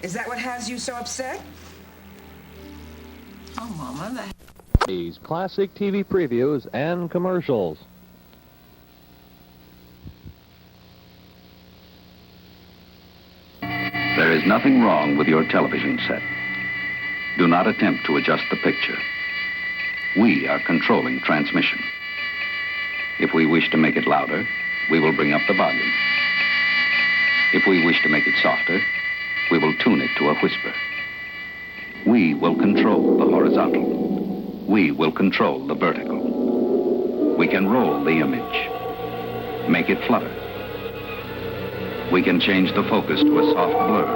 Is that what has you so upset? Oh, Mama, These classic TV previews and commercials. There is nothing wrong with your television set. Do not attempt to adjust the picture. We are controlling transmission. If we wish to make it louder, we will bring up the volume. If we wish to make it softer, we will tune it to a whisper. We will control the horizontal. We will control the vertical. We can roll the image, make it flutter. We can change the focus to a soft blur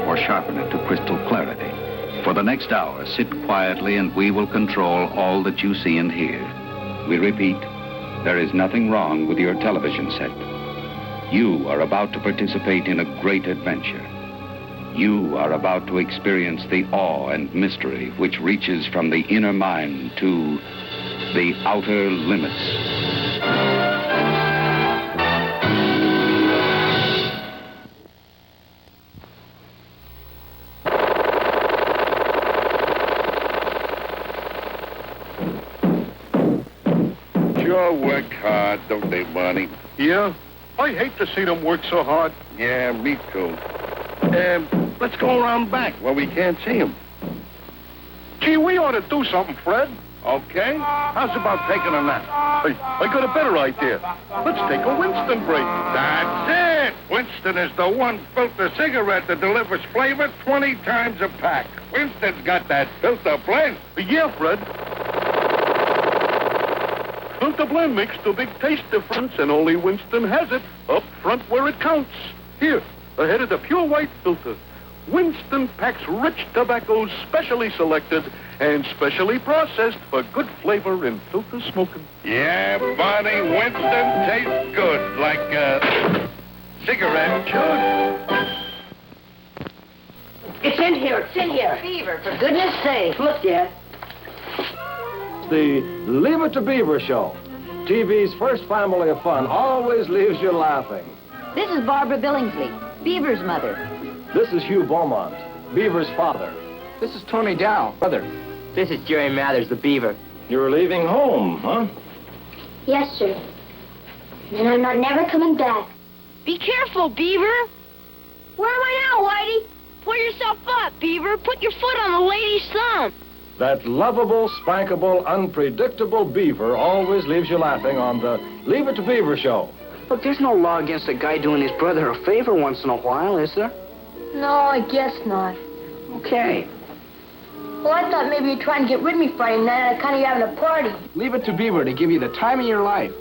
or sharpen it to crystal clarity. For the next hour, sit quietly and we will control all that you see and hear. We repeat, there is nothing wrong with your television set. You are about to participate in a great adventure. You are about to experience the awe and mystery which reaches from the inner mind to the outer limits. Sure work hard, don't they, Barney? Yeah? I hate to see them work so hard. Yeah, me too. Let's go around back where we can't see them. Gee, we ought to do something, Fred. Okay? How's about taking a nap? I got a better idea. Let's take a Winston break. That's it! Winston is the one filter cigarette that delivers flavor 20 times a pack. Winston's got that filter blend. Yeah, Fred. Filter blend makes the big taste difference, and only Winston has it up front where it counts. Here, ahead of the pure white filter. Winston packs rich tobaccos specially selected and specially processed for good flavor in filter smoking. Yeah, Barney, Winston tastes good, like a cigarette should. It's in here, it's in here. Beaver, for goodness sake. Look, Dad. The Leave It to Beaver show. TV's first family of fun always leaves you laughing. This is Barbara Billingsley, Beaver's mother. This is Hugh Beaumont, Beaver's father. This is Tony Dow, brother. This is Jerry Mathers, the Beaver. You're leaving home, huh? Yes, sir. And I'm not never coming back. Be careful, Beaver. Where am I now, Whitey? Pull yourself up, Beaver. Put your foot on the lady's thumb. That lovable, spankable, unpredictable Beaver always leaves you laughing on the Leave It to Beaver show. Look, there's no law against a guy doing his brother a favor once in a while, is there? No, I guess not. Okay. Well, I thought maybe you're trying to get rid of me Friday night and kind of having a party. Leave it to Beaver to give you the time of your life.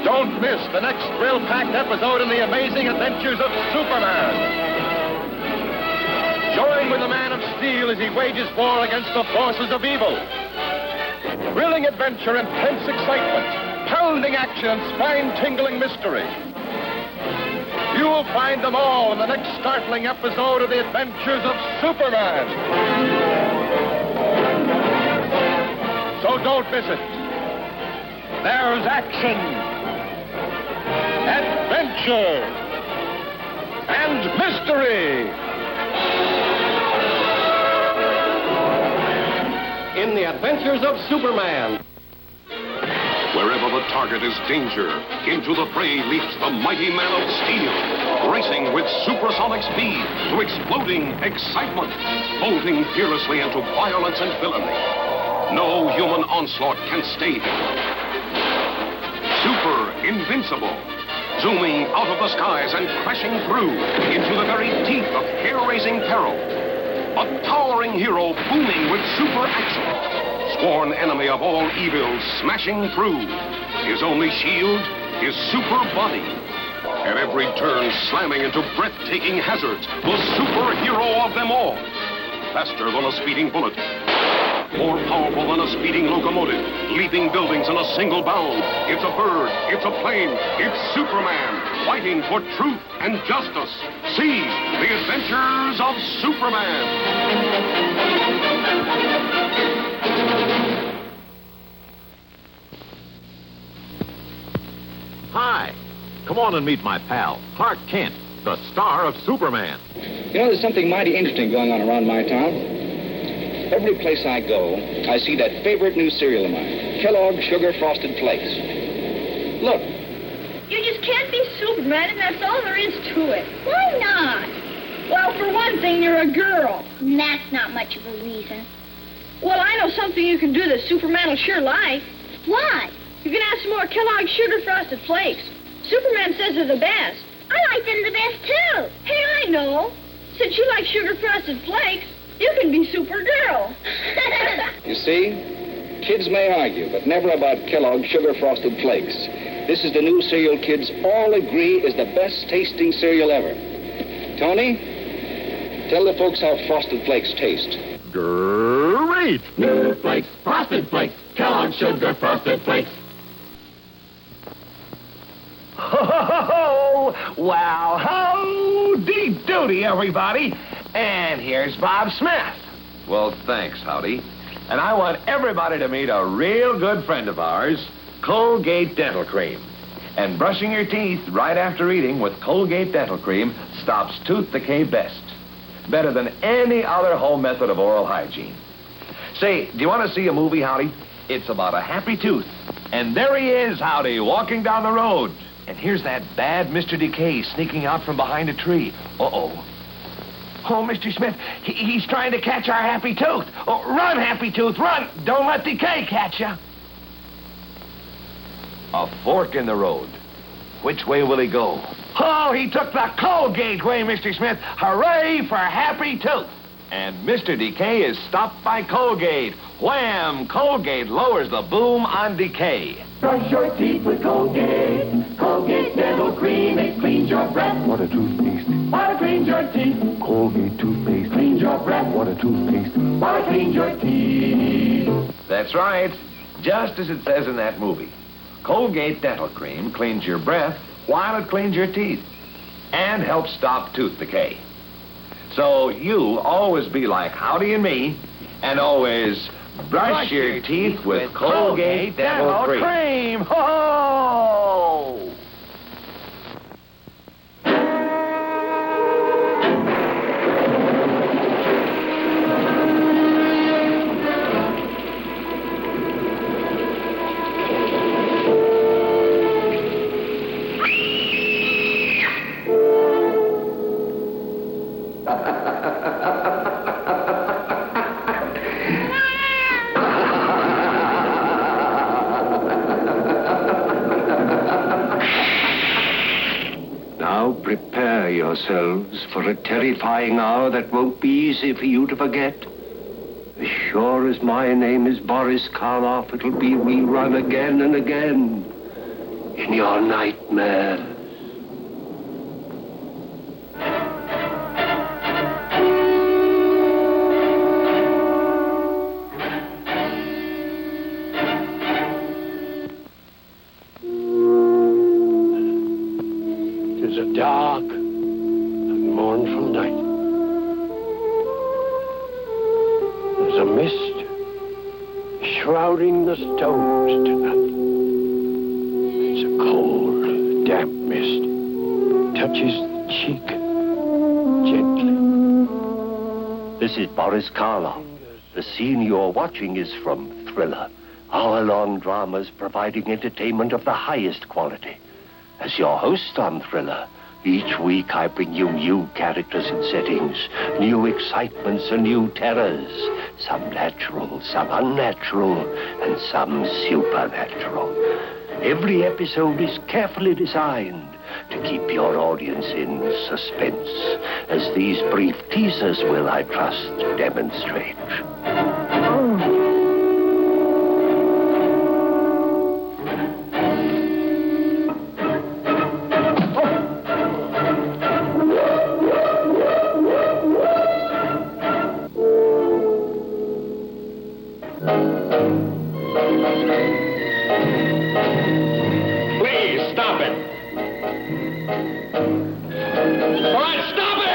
Don't miss the next thrill-packed episode in the amazing adventures of Superman. Join with the Man of Steel as he wages war against the forces of evil. Thrilling adventure, intense excitement, pounding action, and spine-tingling mystery. You will find them all in the next startling episode of the adventures of Superman. So don't miss it. There's action, adventure, and mystery in the adventures of Superman. Wherever the target is danger, into the fray leaps the mighty Man of Steel, racing with supersonic speed to exploding excitement, bolting fearlessly into violence and villainy. No human onslaught can stay him. Super invincible, zooming out of the skies and crashing through into the very teeth of hair-raising peril. A towering hero booming with super action. Sworn enemy of all evil smashing through. His only shield, his super body. At every turn slamming into breathtaking hazards. The superhero of them all. Faster than a speeding bullet. More powerful than a speeding locomotive, leaping buildings in a single bound. It's a bird, it's a plane, it's Superman, fighting for truth and justice. See the adventures of Superman. Come on and meet my pal, Clark Kent, the star of Superman. You know, there's something mighty interesting going on around my town. Every place I go, I see that favorite new cereal of mine, Kellogg's Sugar Frosted Flakes. Look. You just can't be Superman, and that's all there is to it. Why not? Well, for one thing, you're a girl. That's not much of a reason. Well, I know something you can do that Superman will sure like. What? You can have some more Kellogg's Sugar Frosted Flakes. Superman says they're the best. I like them the best, too. Hey, I know. Since you like Sugar Frosted Flakes, you can be Supergirl. You see, kids may argue, but never about Kellogg's Sugar Frosted Flakes. This is the new cereal kids all agree is the best tasting cereal ever. Tony, tell the folks how Frosted Flakes taste. Great! New Flakes, Frosted Flakes, Kellogg's Sugar Frosted Flakes. Ho! Wow, howdy doody, everybody. And here's Bob Smith. Well, thanks, Howdy. And I want everybody to meet a real good friend of ours, Colgate Dental Cream. And brushing your teeth right after eating with Colgate Dental Cream stops tooth decay best. Better than any other home method of oral hygiene. Say, do you want to see a movie, Howdy? It's about a happy tooth. And there he is, Howdy, walking down the road. And here's that bad Mr. Decay sneaking out from behind a tree. Uh-oh. Oh, Mr. Smith, he's trying to catch our happy tooth. Oh, run, happy tooth, run. Don't let Decay catch you. A fork in the road. Which way will he go? Oh, he took the Colgate way, Mr. Smith. Hooray for happy tooth. And Mr. Decay is stopped by Colgate. Wham! Colgate lowers the boom on decay. Brush your teeth with Colgate. Colgate Dental Cream, it cleans your breath. What a toothpaste. What cleans your teeth. Colgate toothpaste. Cleans your breath. What a toothpaste. What cleans your teeth. That's right. Just as it says in that movie. Colgate Dental Cream cleans your breath while it cleans your teeth and helps stop tooth decay. So you always be like Howdy and me and always brush your teeth with Colgate Dental Cream. Ho-ho! Now prepare yourselves for a terrifying hour that won't be easy for you to forget. As sure as my name is Boris Karloff, it'll be rerun again and again in your nightmares. It's a dark and mournful night. There's a mist shrouding the stones tonight. It's a cold, damp mist. Touches the cheek gently. This is Boris Karloff. The scene you're watching is from Thriller, hour-long dramas providing entertainment of the highest quality. As your host on Thriller, each week I bring you new characters and settings, new excitements and new terrors. Some natural, some unnatural, and some supernatural. Every episode is carefully designed to keep your audience in suspense, as these brief teasers will, I trust, demonstrate. Please, stop it. All right, stop it!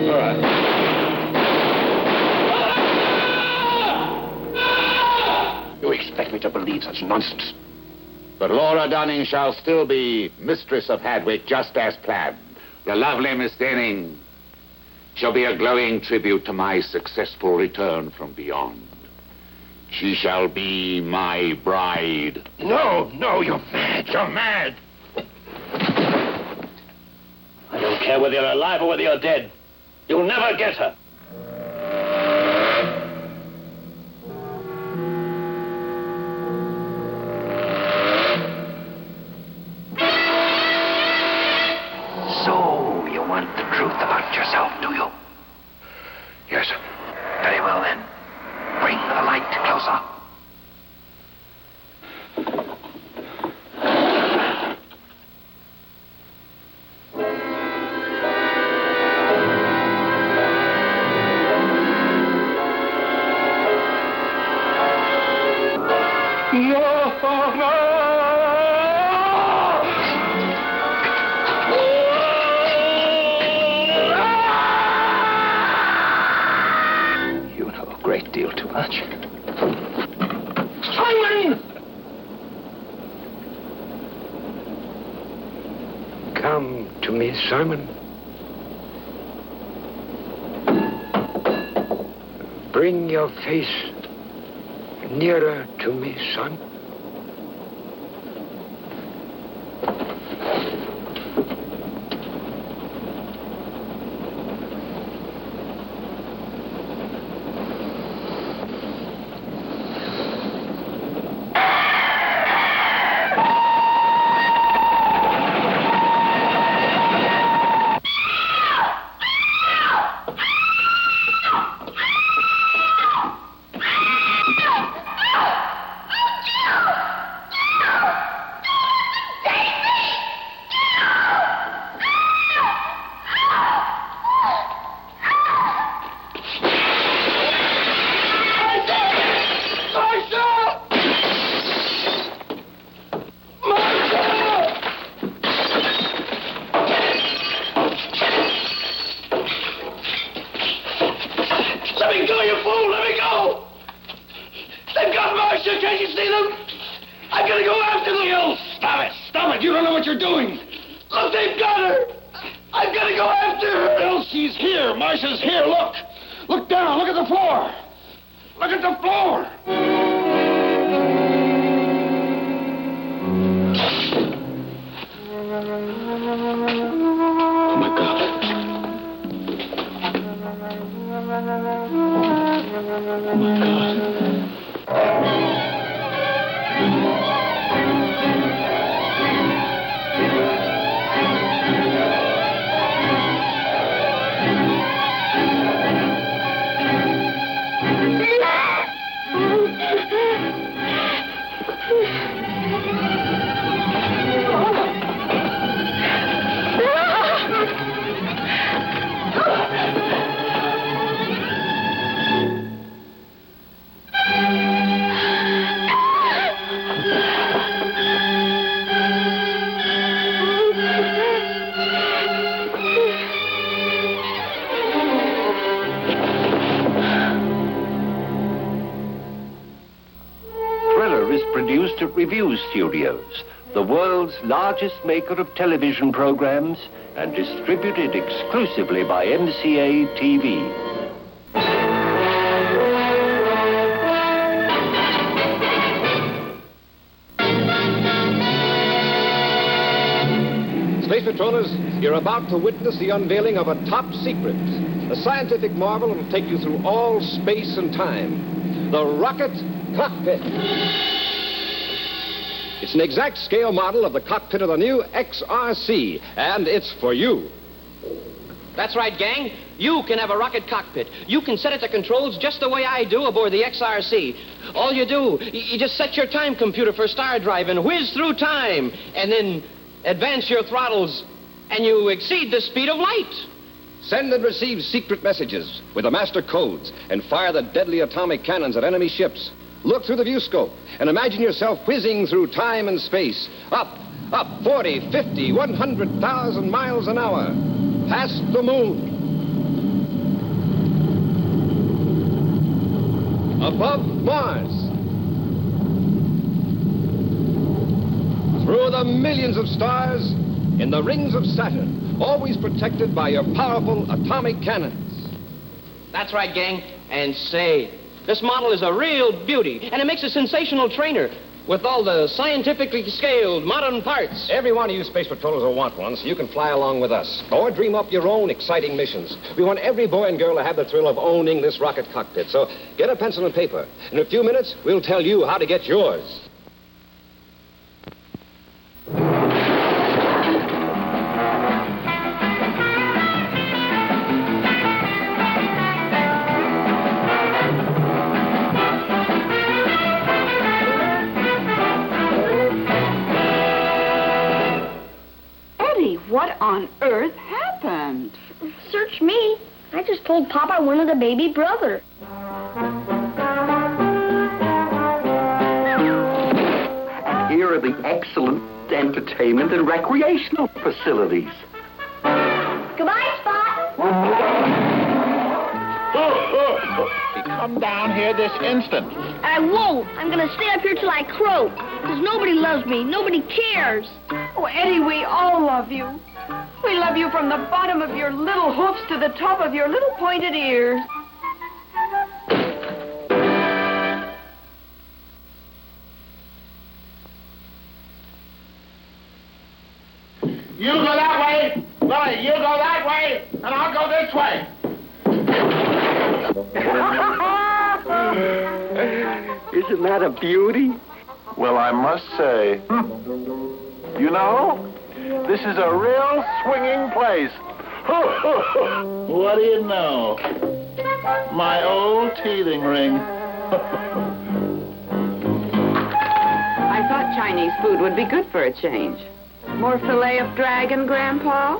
All right. believe such nonsense. But Laura Dunning shall still be mistress of Hadwick, just as planned. The lovely Miss Denning shall be a glowing tribute to my successful return from beyond. She shall be my bride. No, you're mad. You're mad. I don't care whether you're alive or whether you're dead. You'll never get her. So, you want the truth about yourself, do you? Yes. Very well, then. Bring the light closer. You know a great deal too much. Simon! Come to me, Simon. Bring your face nearer to me, son. Produced at Review Studios, the world's largest maker of television programs, and distributed exclusively by MCA TV. Space Patrollers, you're about to witness the unveiling of a top secret, a scientific marvel that will take you through all space and time, the rocket cockpit. It's an exact scale model of the cockpit of the new XRC, and it's for you. That's right, gang. You can have a rocket cockpit. You can set it to controls just the way I do aboard the XRC. All you do, you just set your time computer for star drive and whiz through time, and then advance your throttles, and you exceed the speed of light. Send and receive secret messages with the master codes and fire the deadly atomic cannons at enemy ships. Look through the viewscope and imagine yourself whizzing through time and space. Up, 40, 50, 100,000 miles an hour. Past the moon. Above Mars. through the millions of stars, in the rings of Saturn, always protected by your powerful atomic cannons. That's right, gang. And say, this model is a real beauty, and it makes a sensational trainer with all the scientifically scaled modern parts. Every one of you space patrollers will want one, so you can fly along with us. Or dream up your own exciting missions. We want every boy and girl to have the thrill of owning this rocket cockpit. So get a pencil and paper. In a few minutes, we'll tell you how to get yours. What on earth happened? Search me. I just told Papa I wanted a baby brother. Here are the excellent entertainment and recreational facilities. Goodbye, Spot. Come down here this instant. I won't. I'm going to stay up here till I croak. Because nobody loves me. Nobody cares. Oh, Eddie, we all love you. We love you from the bottom of your little hoofs to the top of your little pointed ears. You go that way, Billy, you go that way, and I'll go this way. Isn't that a beauty? Well, I must say, you know, this is a real swinging place. What do you know? My old teething ring. I thought Chinese food would be good for a change. More fillet of dragon, Grandpa?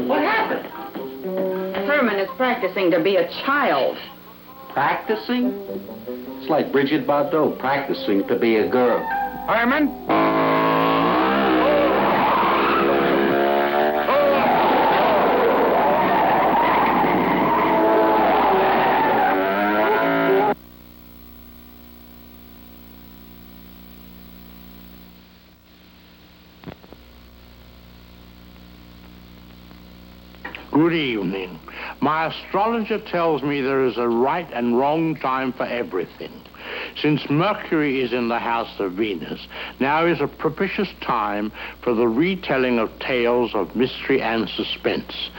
What happened? Herman is practicing to be a child. Practicing? It's like Bridget Bardot practicing to be a girl. Herman? Good evening. My astrologer tells me there is a right and wrong time for everything. Since Mercury is in the house of Venus, now is a propitious time for the retelling of tales of mystery and suspense.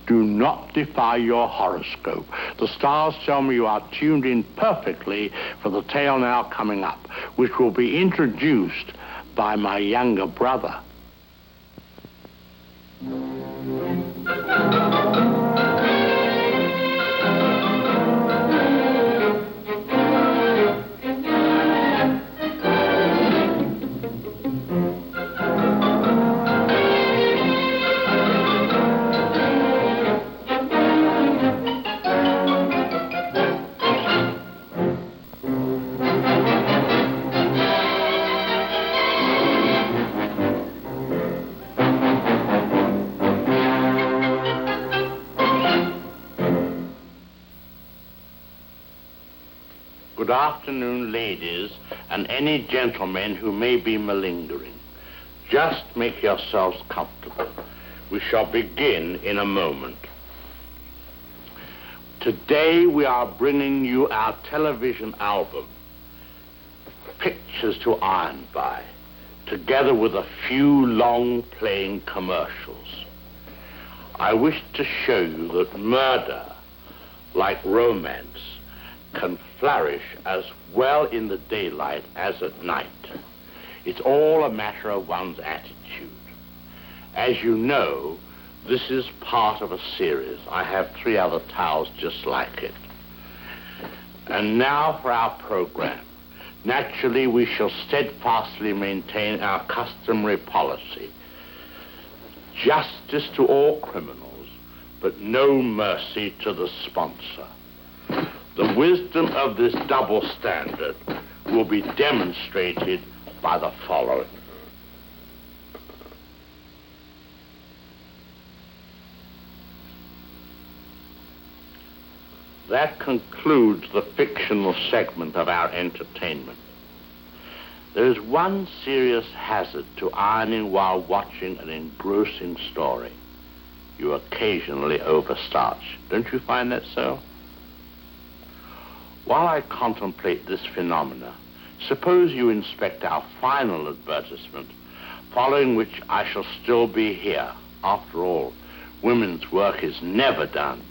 Do not defy your horoscope. The stars tell me you are tuned in perfectly for the tale now coming up, which will be introduced by my younger brother. Good afternoon, ladies, and any gentlemen who may be malingering. Just make yourselves comfortable. We shall begin in a moment. Today we are bringing you our television album, Pictures to Iron By, together with a few long-playing commercials. I wish to show you that murder, like romance, can flourish as well in the daylight as at night. It's all a matter of one's attitude. As you know, this is part of a series. I have 3 other towels just like it. And now for our program. Naturally, we shall steadfastly maintain our customary policy. Justice to all criminals, but no mercy to the sponsor. The wisdom of this double standard will be demonstrated by the following. That concludes the fictional segment of our entertainment. There is one serious hazard to ironing while watching an engrossing story. You occasionally overstarch. Don't you find that so? While I contemplate this phenomena, suppose you inspect our final advertisement, following which I shall still be here. After all, women's work is never done,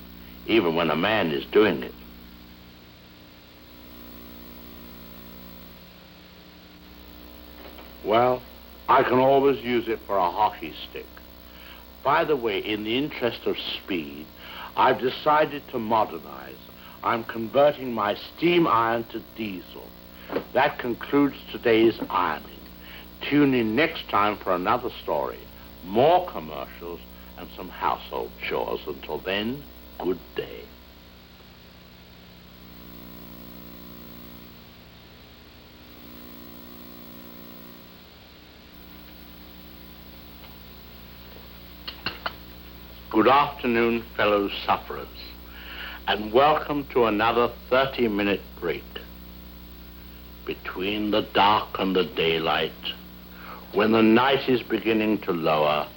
even when a man is doing it. Well, I can always use it for a hockey stick. By the way, in the interest of speed, I've decided to modernize. I'm converting my steam iron to diesel. That concludes today's ironing. Tune in next time for another story, more commercials, and some household chores. Until then, good day. Good afternoon, fellow sufferers, and welcome to another 30-minute break. Between the dark and the daylight, when the night is beginning to lower,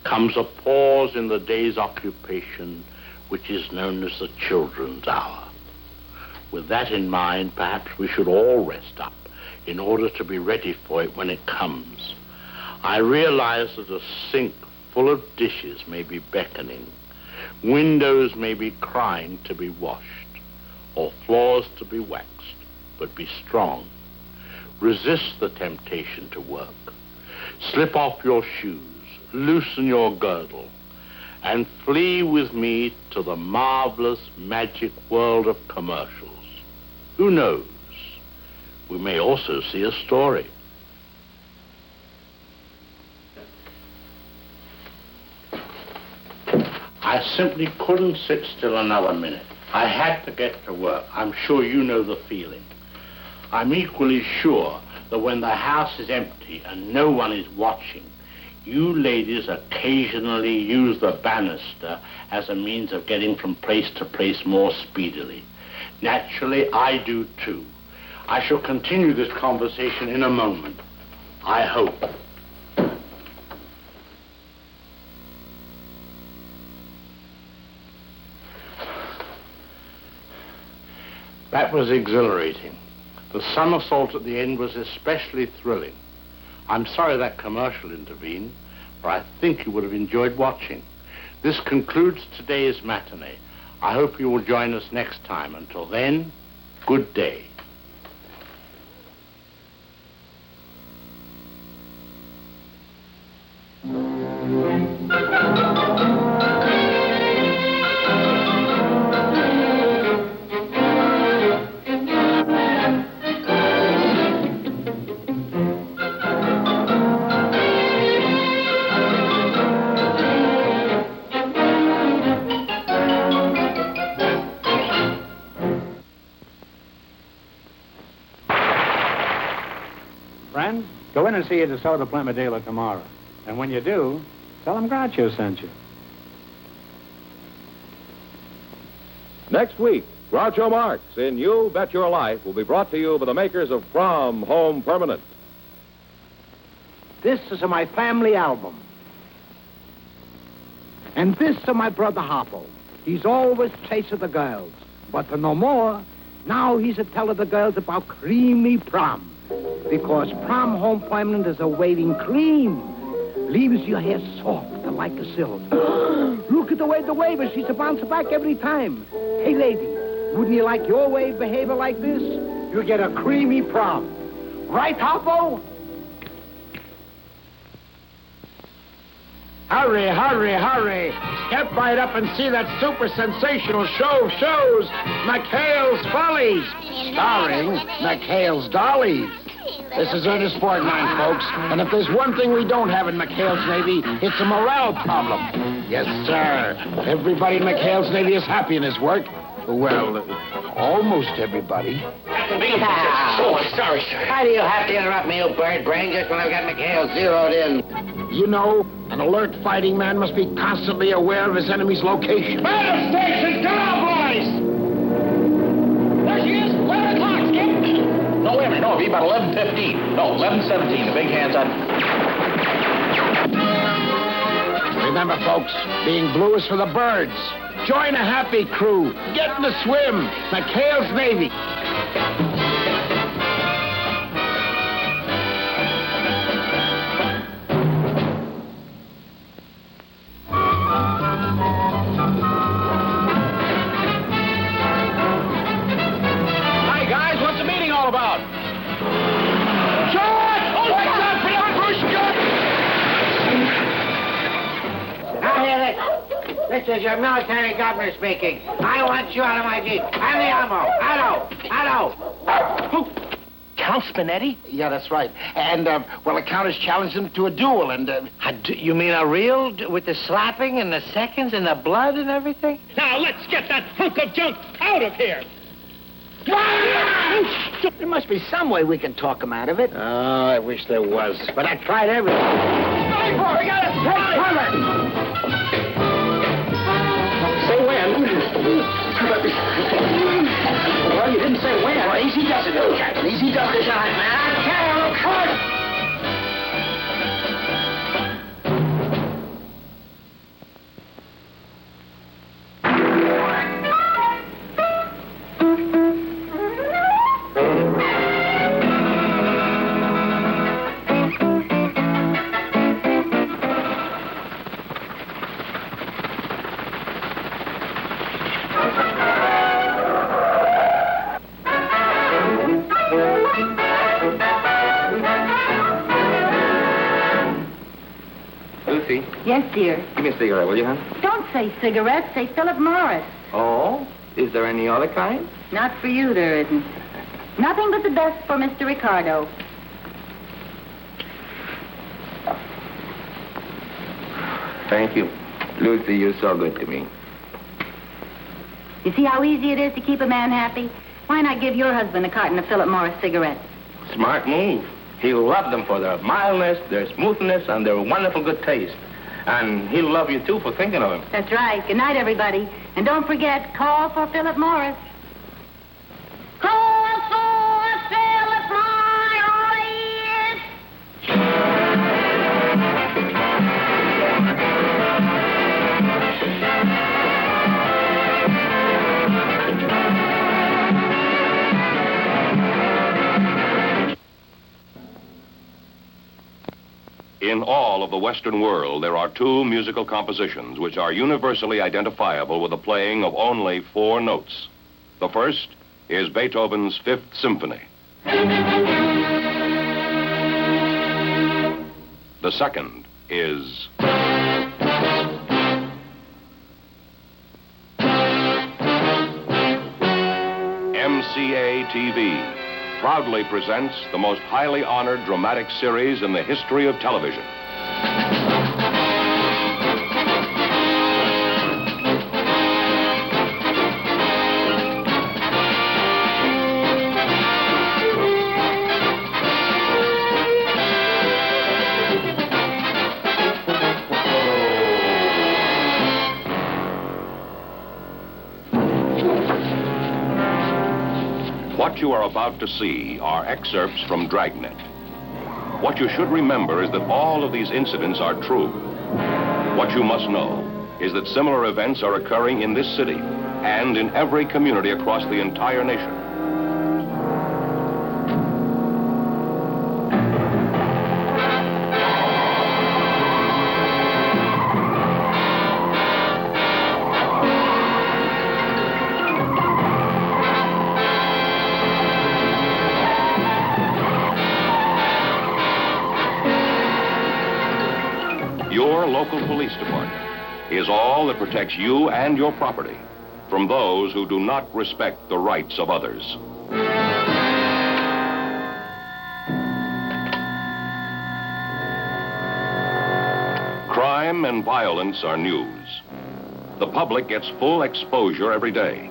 comes a pause in the day's occupation, which is known as the children's hour. With that in mind, perhaps we should all rest up in order to be ready for it when it comes. I realize that a sink full of dishes may be beckoning, windows may be crying to be washed, or floors to be waxed, but be strong. Resist the temptation to work. Slip off your shoes, loosen your girdle, and flee with me to the marvelous magic world of commercials. Who knows? We may also see a story. I simply couldn't sit still another minute. I had to get to work. I'm sure you know the feeling. I'm equally sure that when the house is empty and no one is watching, you ladies occasionally use the banister as a means of getting from place to place more speedily. Naturally, I do too. I shall continue this conversation in a moment. I hope. That was exhilarating. The somersault at the end was especially thrilling. I'm sorry that commercial intervened, for I think you would have enjoyed watching. This concludes today's matinee. I hope you will join us next time. Until then, good day. Friends, go in and see a DeSoto Plymouth dealer tomorrow. And when you do, tell him Groucho sent you. Next week, Groucho Marx in You Bet Your Life will be brought to you by the makers of From Home Permanent. This is my family album. And this is my brother Harpo. He's always chasing the girls. But for no more, now he's a telling the girls about creamy prom. Because From Home Permanent is a waiting cream. Leaves your hair soft like a silk. Look at the way the wave is. She's a bounce back every time. Hey, lady, wouldn't you like your wave behavior like this? You get a creamy prom. Right, Harpo? Hurry, hurry, hurry. Step right up and see that super sensational show of shows, McHale's Follies, starring McHale's Dollies. This is Ernest Borgnine, folks. And if there's one thing we don't have in McHale's Navy, it's a morale problem. Yes, sir. Everybody in McHale's Navy is happy in his work. Well, almost everybody. Oh, I'm sorry, sir. Why do you have to interrupt me, you bird brain, just when I've got McHale zeroed in? You know, an alert fighting man must be constantly aware of his enemy's location. Battle station, come on, boys! There she is, 11 o'clock. No, wait a minute. No, it'll be about 11:15. No, 11:17. The big hand's on. Remember, folks, being blue is for the birds. Join a happy crew. Get in the swim. McHale's Navy. Hi, guys. What's the meeting all about? George! Oh, what's up? Now hear this. This is your military governor speaking. I want you out of my jeep. And the ammo. Hello. Count Spinetti? Yeah, that's right. And, well, the Count has challenged him to a duel, and, You mean a real with the slapping and the seconds and the blood and everything? Now, let's get that hunk of junk out of here! There must be some way we can talk him out of it. Oh, I wish there was. But I tried everything. We got it! Say when. Well, you didn't say when. Well, easy does it, Captain. Easy does it. Man, Lucy, Yes, dear. give me a cigarette, will you, hon? Don't say cigarettes, say Philip Morris. Oh? Is there any other kind? Not for you, there isn't. Nothing but the best for Mr. Ricardo. Thank you. Lucy, you're so good to me. You see how easy it is to keep a man happy? Why not give your husband a carton of Philip Morris cigarettes? Smart move. He'll love them for their mildness, their smoothness, and their wonderful good taste. And he'll love you, too, for thinking of him. That's right. Good night, everybody. And don't forget, call for Philip Morris. Call for Philip Morris! In all of the Western world, there are two musical compositions which are universally identifiable with the playing of only 4 notes. The first is Beethoven's Fifth Symphony. The second is MCA-TV. Proudly presents the most highly honored dramatic series in the history of television. What you are about to see are excerpts from Dragnet. What you should remember is that all of these incidents are true. What you must know is that similar events are occurring in this city and in every community across the entire nation. Your local police department is all that protects you and your property from those who do not respect the rights of others. Crime and violence are news. The public gets full exposure every day.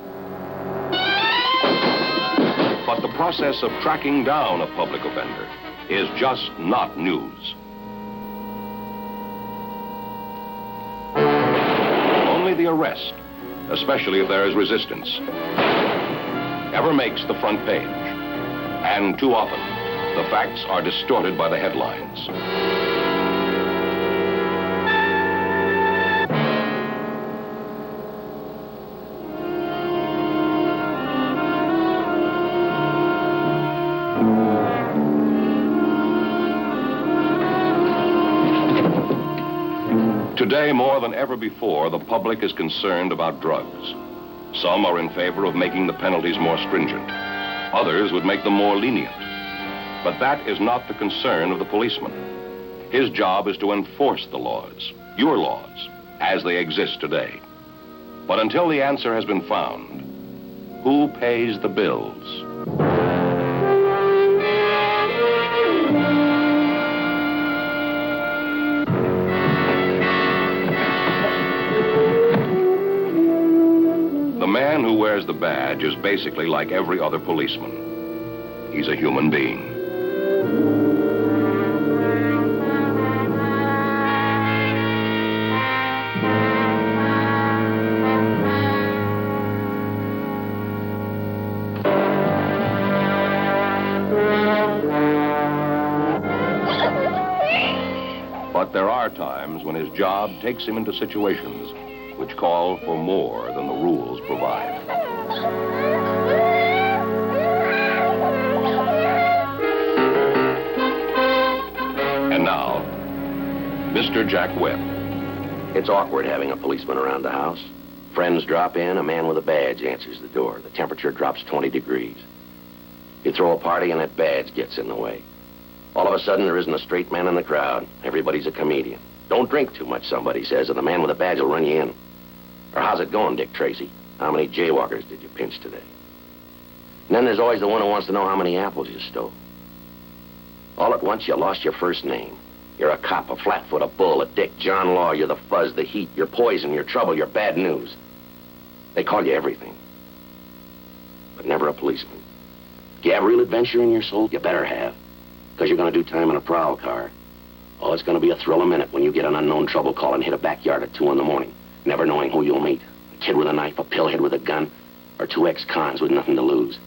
But the process of tracking down a public offender is just not news. Only the arrest, especially if there is resistance, ever makes the front page. And too often, the facts are distorted by the headlines. Today, more than ever before, the public is concerned about drugs. Some are in favor of making the penalties more stringent. Others would make them more lenient. But that is not the concern of the policeman. His job is to enforce the laws, your laws, as they exist today. But until the answer has been found, who pays the bills? The man who wears the badge is basically like every other policeman. He's a human being. But there are times when his job takes him into situations which call for more than the rules provide. And now, Mr. Jack Webb. It's awkward having a policeman around the house. Friends drop in, a man with a badge answers the door. The temperature drops 20 degrees. You throw a party and that badge gets in the way. All of a sudden, there isn't a straight man in the crowd. Everybody's a comedian. Don't drink too much, somebody says, and the man with a badge will run you in. Or how's it going, Dick Tracy? How many jaywalkers did you pinch today? And then there's always the one who wants to know how many apples you stole. All at once, you lost your first name. You're a cop, a flatfoot, a bull, a dick, John Law. You're the fuzz, the heat, you're poison, you're trouble, you're bad news. They call you everything. But never a policeman. Do you have real adventure in your soul? You better have. Because you're going to do time in a prowl car. Oh, it's going to be a thrill a minute when you get an unknown trouble call and hit a backyard at 2 in the morning, never knowing who you'll meet. A kid with a knife, a pillhead with a gun, or 2 ex-cons with nothing to lose.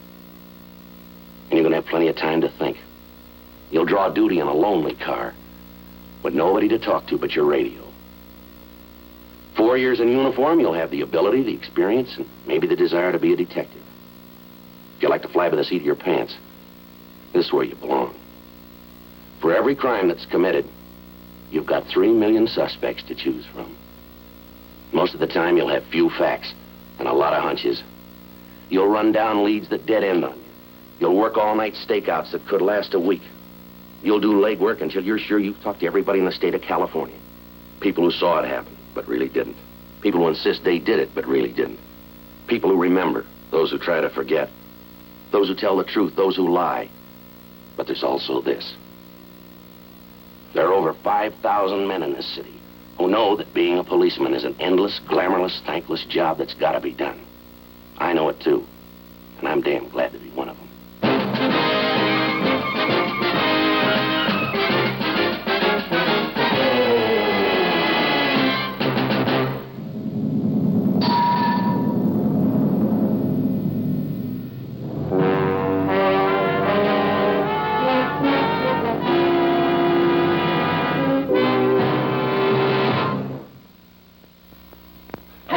And you're going to have plenty of time to think. You'll draw duty in a lonely car with nobody to talk to but your radio. 4 years in uniform, you'll have the ability, the experience, and maybe the desire to be a detective. If you like to fly by the seat of your pants, this is where you belong. For every crime that's committed, you've got 3 million suspects to choose from. Most of the time, you'll have few facts and a lot of hunches. You'll run down leads that dead end on you. You'll work all-night stakeouts that could last a week. You'll do legwork until you're sure you've talked to everybody in the state of California. People who saw it happen, but really didn't. People who insist they did it, but really didn't. People who remember, those who try to forget. Those who tell the truth, those who lie. But there's also this. There are over 5,000 men in this city who know that being a policeman is an endless, glamourless, thankless job that's got to be done. I know it too, and I'm damn glad to be one of them.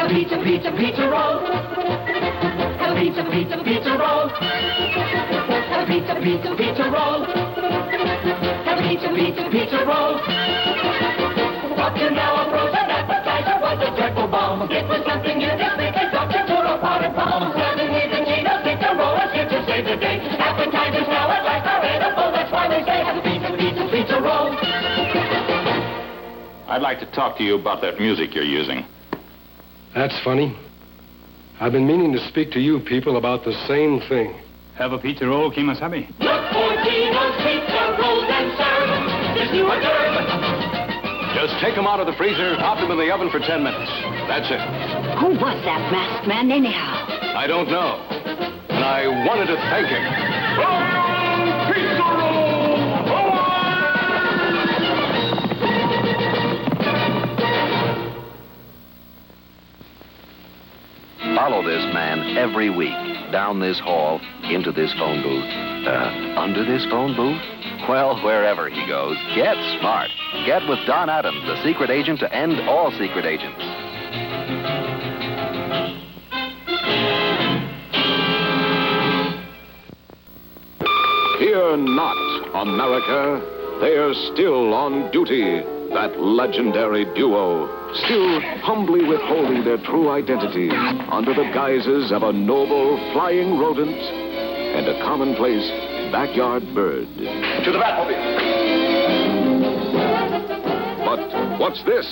Pizza, pizza, pizza roll. Have a pizza, pizza, pizza roll. Have a pizza, pizza, pizza roll. Have a pizza, pizza, pizza roll. Up to now, a frozen appetizer was a dreadful bomb. It was something you just make a doctor to a powdered palm. 7 years in Chino, pizza roll is here to save the day. Appetizers now at last are edible. That's why they say have a pizza, pizza, pizza roll. I'd like to talk to you about that music you're using. That's funny. I've been meaning to speak to you people about the same thing. Have a pizza roll, Kimasabi? Look for Tino's pizza rolls and serve this new hors d'oeuvre. Just take them out of the freezer, pop them in the oven for 10 minutes. That's it. Who was that masked man anyhow? I don't know. And I wanted to thank him. Pizza roll! Follow this man every week down this hall, into this phone booth. Under this phone booth? Well, wherever he goes, get smart. Get with Don Adams, the secret agent to end all secret agents. Fear not, America. They're still on duty. That legendary duo, still humbly withholding their true identity under the guises of a noble flying rodent and a commonplace backyard bird. To the Batmobile. But what's this?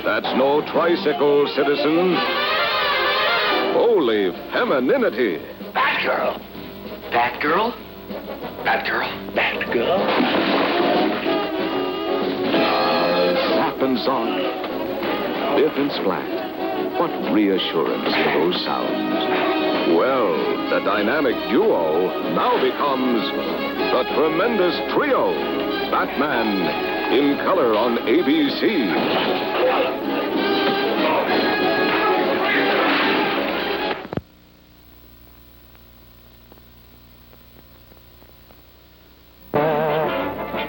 That's no tricycle, citizen. Holy femininity. Batgirl. Batgirl? Batgirl. Batgirl. Zap and zonk. Biff and splat. What reassurance in those sounds. Well, the dynamic duo now becomes the tremendous trio. Batman in color on ABC.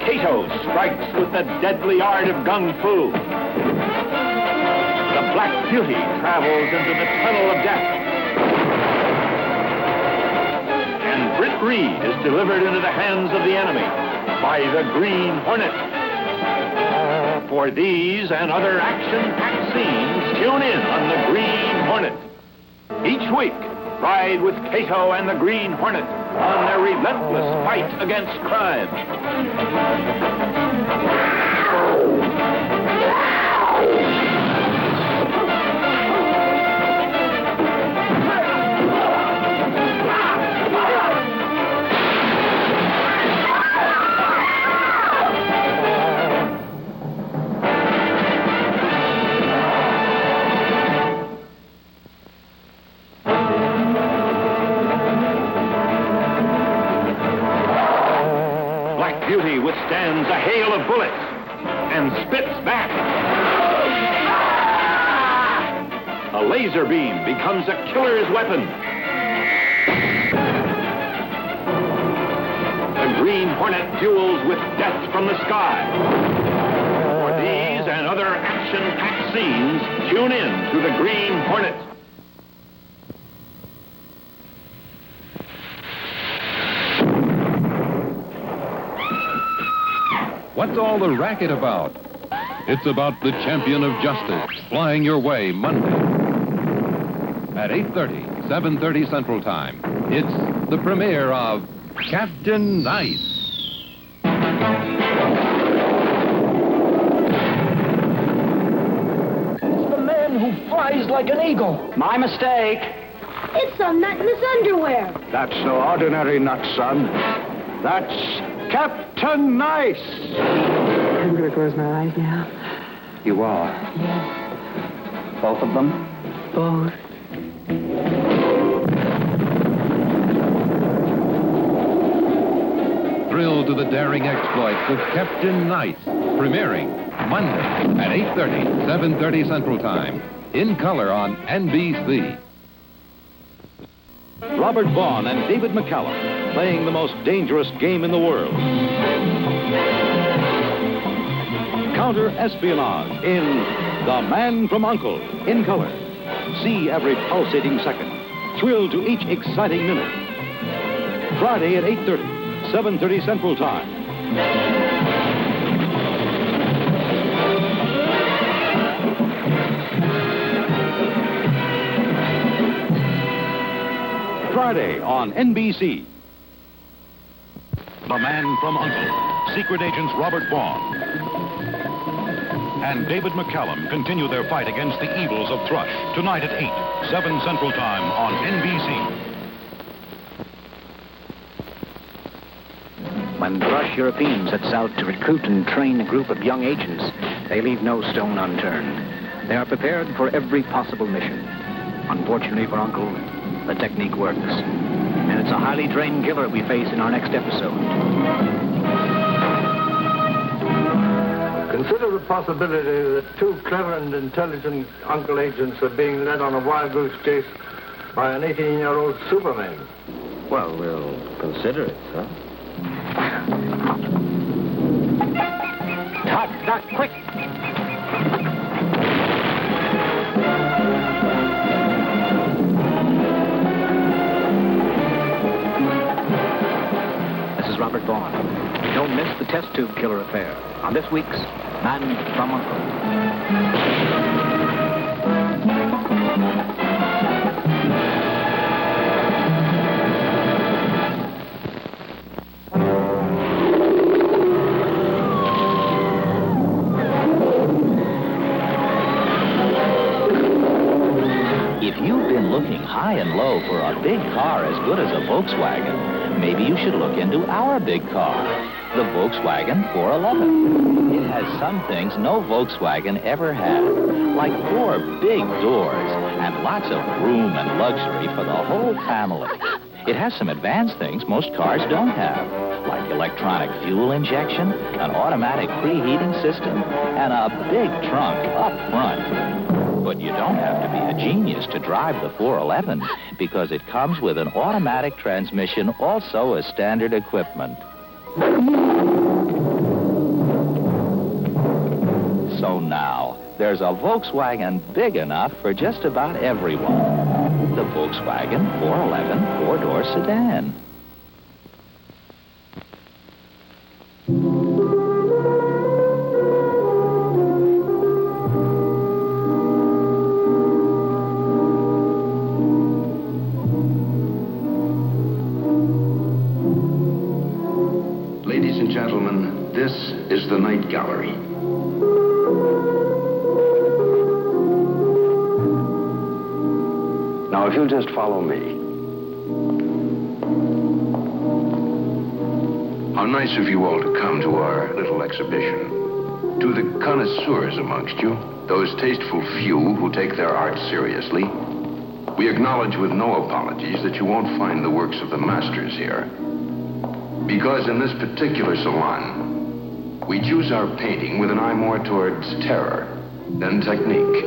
Kato strikes with the deadly art of Kung Fu. The Black Beauty travels into the tunnel of death. And Britt Reed is delivered into the hands of the enemy by the Green Hornet. For these and other action-packed scenes, tune in on the Green Hornet. Each week, ride with Kato and the Green Hornet on their relentless fight against crime. Beauty withstands a hail of bullets and spits back. A laser beam becomes a killer's weapon. The Green Hornet duels with death from the sky. For these and other action-packed scenes, tune in to the Green Hornet. What's all the racket about? It's about the champion of justice flying your way Monday at 8:30, 7:30 Central Time. It's the premiere of Captain Nice. It's the man who flies like an eagle. My mistake. It's some nut in his underwear. That's no ordinary nut, son. That's Captain Nice. I'm going to close my eyes now. You are? Yes. Both of them? Both. Thrill to the daring exploits of Captain Nice. Premiering Monday at 8:30, 7:30 Central Time. In color on NBC. Robert Vaughn and David McCallum playing the most dangerous game in the world. Counter-espionage in The Man from U.N.C.L.E. in color. See every pulsating second. Thrill to each exciting minute. Friday at 8:30, 7:30 Central Time. Friday on NBC. The Man from U.N.C.L.E. Secret agents Robert Vaughn and David McCallum continue their fight against the evils of Thrush. Tonight at 8, 7 Central Time on NBC. When Thrush Europeans sets out to recruit and train a group of young agents, they leave no stone unturned. They are prepared for every possible mission. Unfortunately for Uncle, the technique works. And it's a highly trained killer we face in our next episode. Consider the possibility that two clever and intelligent Uncle agents are being led on a wild goose chase by an 18-year-old Superman. Well, we'll consider it, sir. Tut, quick! This is Robert Vaughn. Don't miss the test tube killer affair on this week's Man from Uncle. Looking high and low for a big car as good as a Volkswagen, maybe you should look into our big car, the Volkswagen 411. It has some things no Volkswagen ever had, like 4 big doors and lots of room and luxury for the whole family. It has some advanced things most cars don't have, like electronic fuel injection, an automatic preheating system, and a big trunk up front. But you don't have to be a genius to drive the 411 because it comes with an automatic transmission also as standard equipment. So now, there's a Volkswagen big enough for just about everyone. The Volkswagen 411 4-door sedan. Ladies and gentlemen, this is the Night Gallery. Now, if you'll just follow me. How nice of you all to come to our little exhibition. To the connoisseurs amongst you, those tasteful few who take their art seriously, we acknowledge with no apologies that you won't find the works of the masters here. Because in this particular salon, we choose our painting with an eye more towards terror than technique.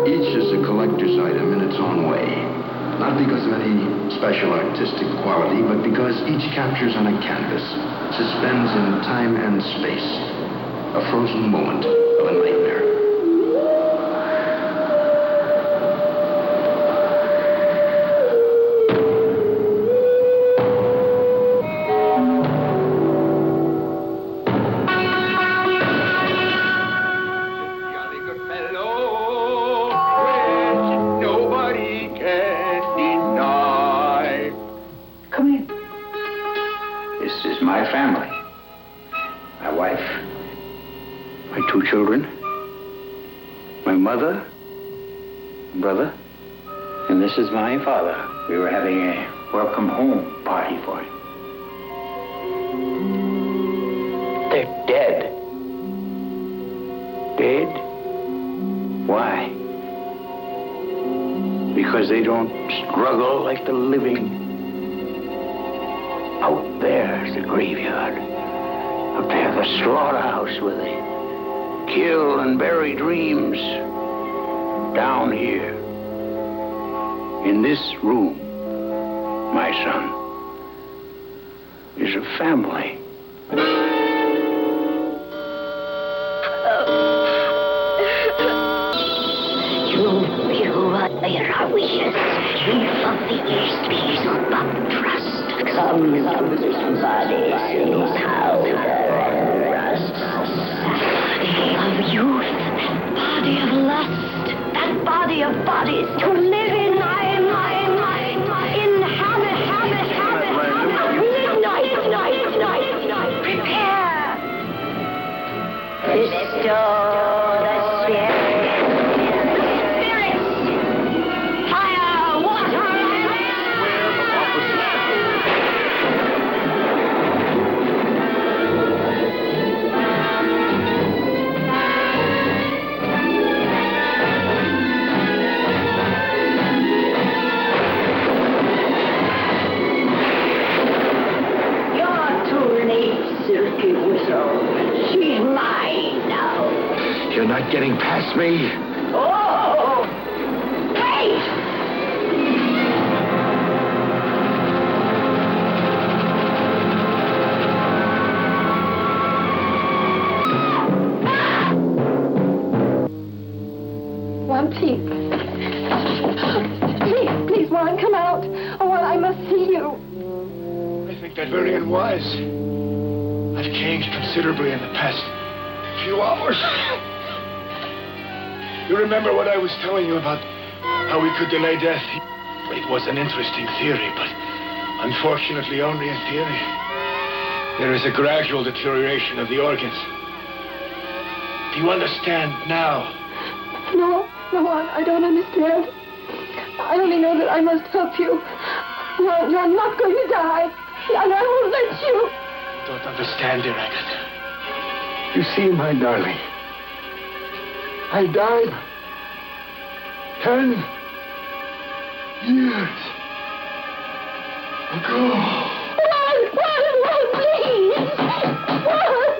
Each is a collector's item in its own way, not because of any special artistic quality, but because each captures on a canvas, suspends in time and space, a frozen moment of a nightmare. Children, my mother, brother, and this is my father. We were having a welcome home party for him. They're dead. Dead? Why? Because they don't struggle like the living. Out there's the graveyard. Up there, the slaughterhouse where they kill and bury dreams. Down here, in this room, my son, is a family. You are wishes. Chief of the East, peace but trust. Come to this body, in powder and rust. Of youth, that body of lust, that body of bodies to live in, in habit, night. Prepare. Restore the spirits, fire, water, Silky whistle. She's mine now. You're not getting past me. Oh! Wait! very unwise. I've changed considerably in the past few hours. You remember what I was telling you about how we could delay death? It was an interesting theory, but unfortunately only a theory. There is a gradual deterioration of the organs. Do you understand now? No, I don't understand. I only know that I must help you. You're not going to die, and I won't let you. Don't understand, dear Agatha. You see, my darling, I died 10 years ago. Run, please! Run!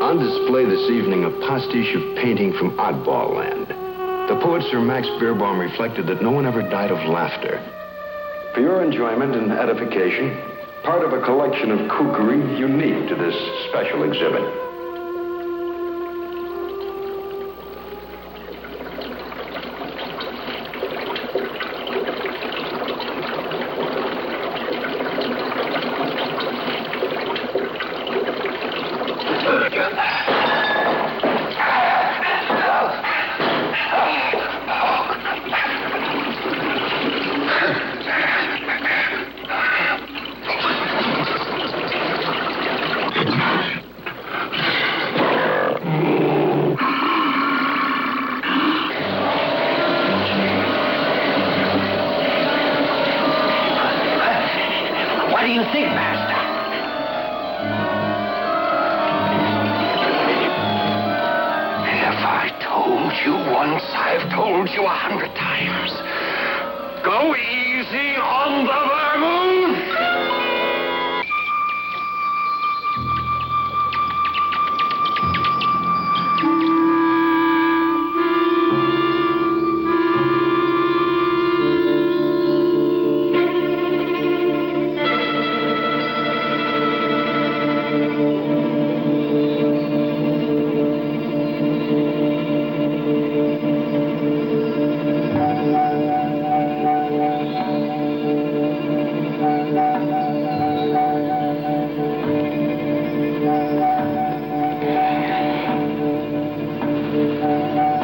On display this evening, a pastiche of painting from Oddball Land. The poet Sir Max Beerbohm reflected that no one ever died of laughter. For your enjoyment and edification, part of a collection of kookery unique to this special exhibit. What do you think, Master? Have I told you once? I've told you 100 times. Go easy on the vermouth!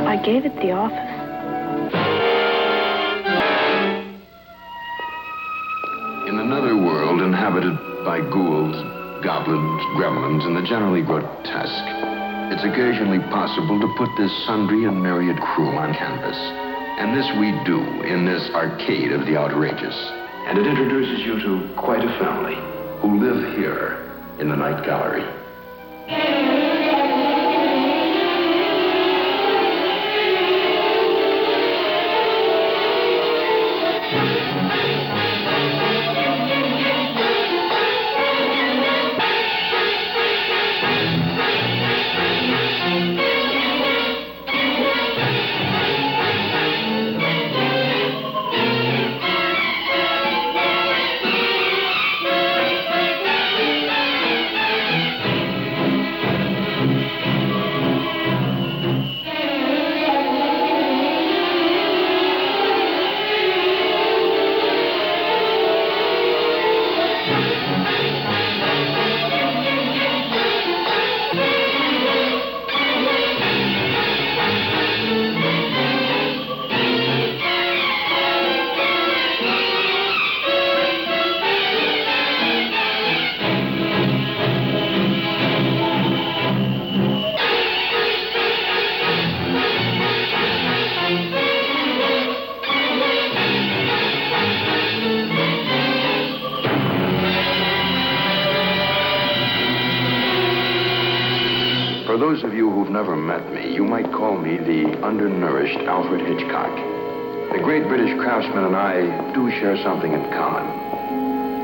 I gave it the office. In another world inhabited by ghouls, goblins, gremlins, and the generally grotesque, it's occasionally possible to put this sundry and myriad crew on canvas. And this we do in this arcade of the outrageous. And it introduces you to quite a family who live here in the Night Gallery. For those of you who've never met me, you might call me the undernourished Alfred Hitchcock. The great British craftsman and I do share something in common.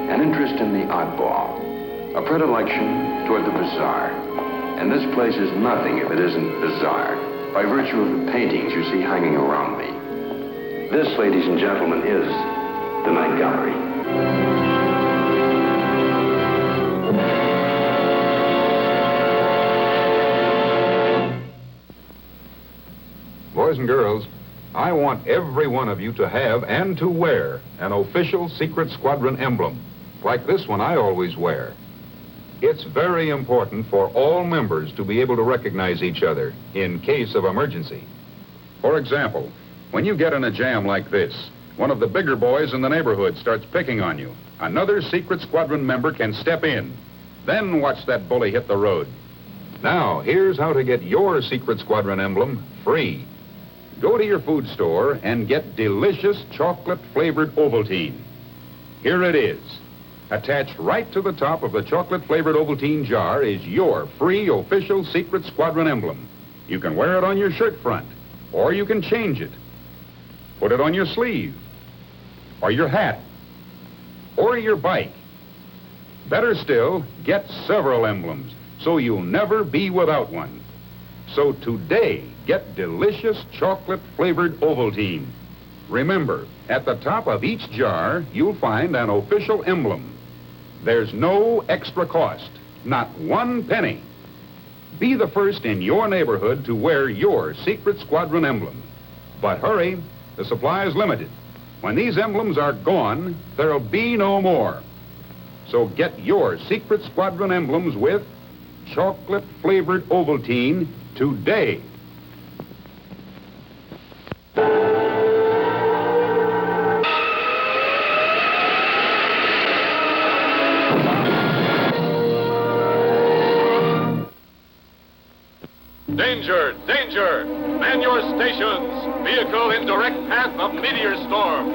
An interest in the oddball. A predilection toward the bizarre. And this place is nothing if it isn't bizarre, by virtue of the paintings you see hanging around me. This, ladies and gentlemen, is the Night Gallery. boys and girls, I want every one of you to have and to wear an official Secret Squadron emblem, like this one I always wear. It's very important for all members to be able to recognize each other in case of emergency. For example, when you get in a jam like this, one of the bigger boys in the neighborhood starts picking on you. Another Secret Squadron member can step in. Then watch that bully hit the road. Now, here's how to get your Secret Squadron emblem free. Go to your food store and get delicious chocolate-flavored Ovaltine. Here it is. Attached right to the top of the chocolate-flavored Ovaltine jar is your free official Secret Squadron emblem. You can wear it on your shirt front, or you can change it. Put it on your sleeve, or your hat, or your bike. Better still, get several emblems, so you'll never be without one. So today, get delicious chocolate-flavored Ovaltine. Remember, at the top of each jar, you'll find an official emblem. There's no extra cost, not 1 penny. Be the first in your neighborhood to wear your Secret Squadron emblem. But hurry, the supply is limited. When these emblems are gone, there'll be no more. So get your Secret Squadron emblems with chocolate-flavored Ovaltine today. Danger! Danger! Man your stations! Vehicle in direct path of meteor storm!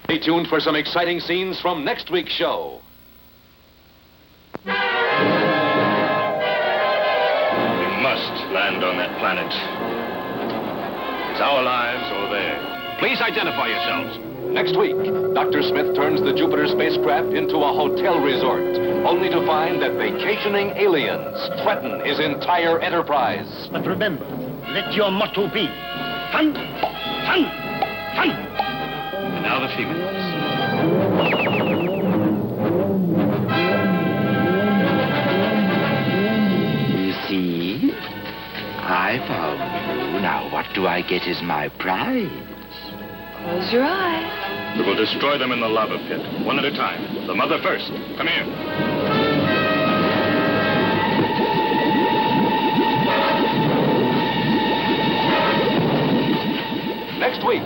Stay tuned for some exciting scenes from next week's show. We must land on that planet. It's our lives or theirs. Please identify yourselves. Next week, Dr. Smith turns the Jupiter spacecraft into a hotel resort, only to find that vacationing aliens threaten his entire enterprise. But remember, let your motto be, fun, fun, fun. Now the females. You see? I found you. Now what do I get as my prize? Close your eyes. We will destroy them in the lava pit, one at a time. The mother first. Come here. Next week,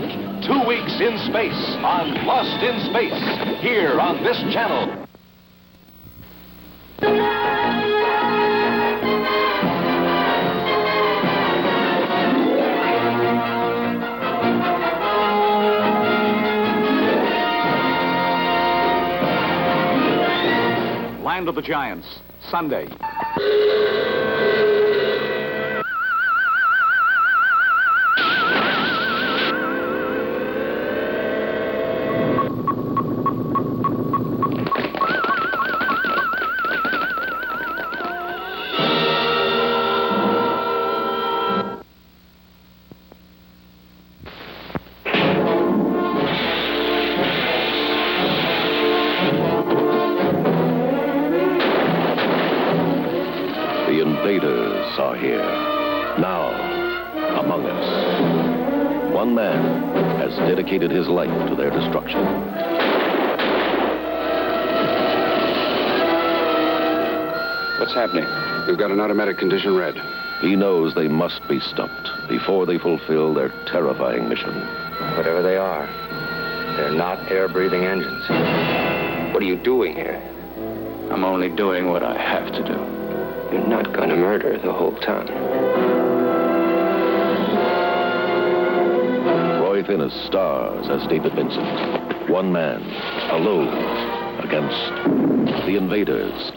2 weeks in space on Lost in Space, here on this channel. Land of the Giants, Sunday. The invaders are here, now, among us. One man has dedicated his life to their destruction. What's happening? We've got an automatic condition red. He knows they must be stopped before they fulfill their terrifying mission. Whatever they are, they're not air-breathing engines. What are you doing here? I'm only doing what I have to do. You're not going to murder the whole town. Roy Finnis stars as David Vincent. One man, alone, against the invaders.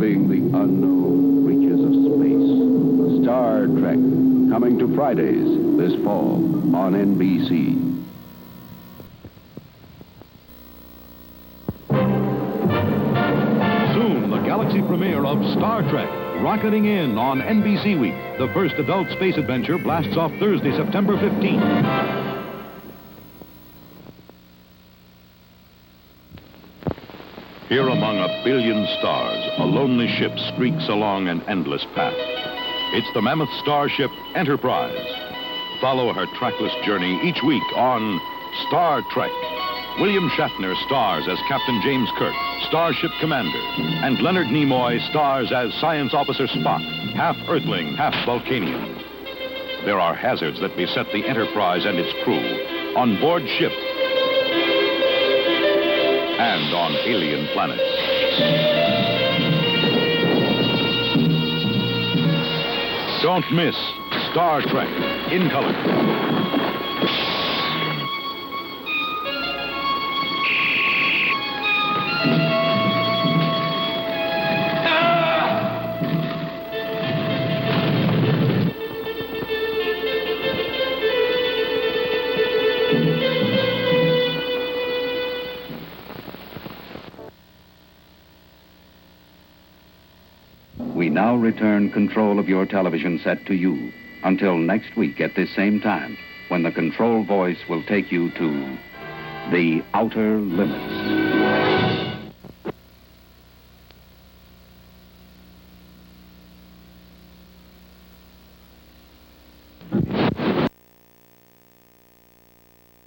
delving the unknown reaches of space. Star Trek, coming to Fridays this fall on NBC. Soon, the galaxy premiere of Star Trek, rocketing in on NBC Week. The first adult space adventure blasts off Thursday, September 15th. Here among a billion stars, a lonely ship streaks along an endless path. It's the mammoth starship Enterprise. Follow her trackless journey each week on Star Trek. William Shatner stars as Captain James Kirk, Starship Commander, and Leonard Nimoy stars as Science Officer Spock, half Earthling, half Vulcanian. There are hazards that beset the Enterprise and its crew on board ship and on alien planets. Don't miss Star Trek in color. We now return control of your television set to you until next week at this same time, when the control voice will take you to the outer limits.